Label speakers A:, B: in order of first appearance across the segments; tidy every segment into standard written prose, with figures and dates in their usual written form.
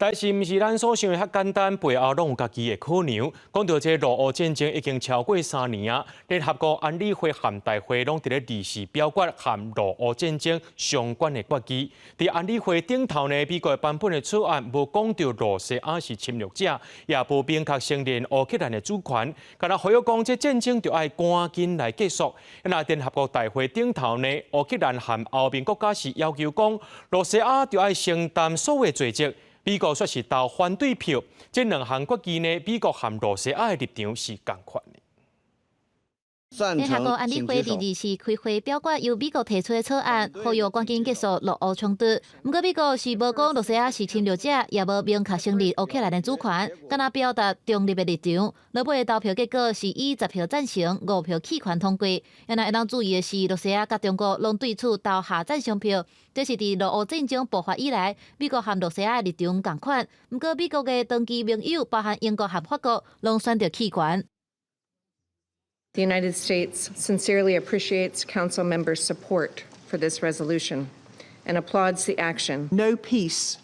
A: 但是，毋是咱所想的遐简单，背后拢有家己的考量。讲到这陆俄战争已经超过3年啊，联合国安理会含大会拢伫咧议事表决含陆俄战争相关的决议。伫安理会顶头呢，美国版本的草案无讲到罗西亚是侵略者，也无明确承认乌克兰的主权，敢若呼吁讲这战争就要赶紧来结束。那联合国大会顶头呢，乌克兰含后面国家是要求讲，罗西亚就要承担所有的罪责。美国说是投反对票，这两项决议呢，美国和罗西亚的立场是同款的。
B: 联合国安理会第二次开会表决由美国提出的草案，呼吁赶紧结束陆俄冲突。不过美国是无讲罗西亚是侵略者，也无明确承认乌克兰的主权，敢若表达中立的立场。落尾的投票结果是以10票赞成、5票弃权通过。原来会当注意的是，罗西亚甲中国拢对此投下赞成票。这是伫陆俄战争爆发以来，美国和罗西亚的立场同款。不过美国的长期盟友，包含英国和法国，拢选择弃权。
C: The United States sincerely appreciates Council members' support for this resolution and applauds the action.
D: No peace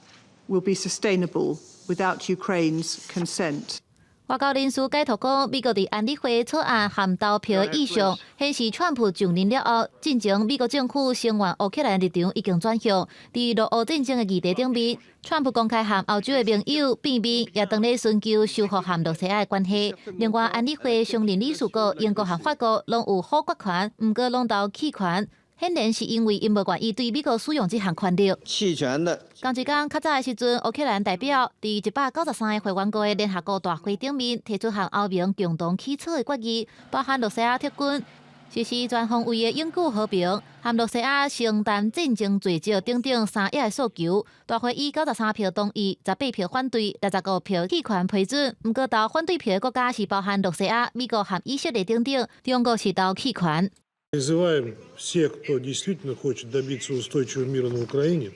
D: will be sustainable without Ukraine's consent.
B: 外交人士解读讲，美国伫安理会草案含投票的意向，显示川普上任了后，进前美国政府声援乌克兰的立场已经转向。伫陆俄战争的议题顶面，川普公开和欧洲的盟友见面，也当咧寻求修复和罗西亚的关系。另外，安理会常任理事国英国和法国拢有否决权，毋过拢投弃权。显然是因为因无愿意对美国使用这项权力。
E: 弃权的。
B: 同一天，较早的时阵，乌克兰代表伫193个会员国的联合国大会顶面提出和欧盟共同起草的决议，包含罗西亚撤军、实施全方位的永久和平、和罗西亚承担战争罪责等等3页的诉求。大会以93票同意、18票反对、65票弃权批准。不过，投反对票的国家是包含罗西亚、美国和以色列等等，中国是投弃权。
F: Призываем всех, кто действительно хочет добиться устойчивого мира на Украине,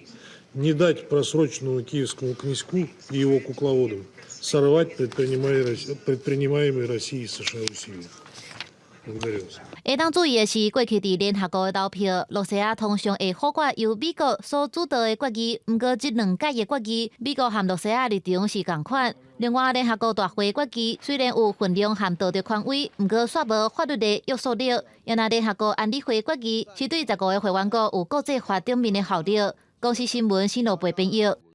F: не дать просроченному киевскому князьку и его кукловодам сорвать предпринимаемые Россией и США усилия. Благодарю вас.
B: 会当注意的是，过去伫联合国的投票，罗西亚通常会否决由美国所主导的决议。不过，这两届的决议，美国和罗西亚立场是同款。另外，联合国大会决议虽然有分量和道德权威，不过却无法律的约束力。原来联合国安理会决议是对15个会员国有国际法顶面的效力。公司新闻新罗培编译。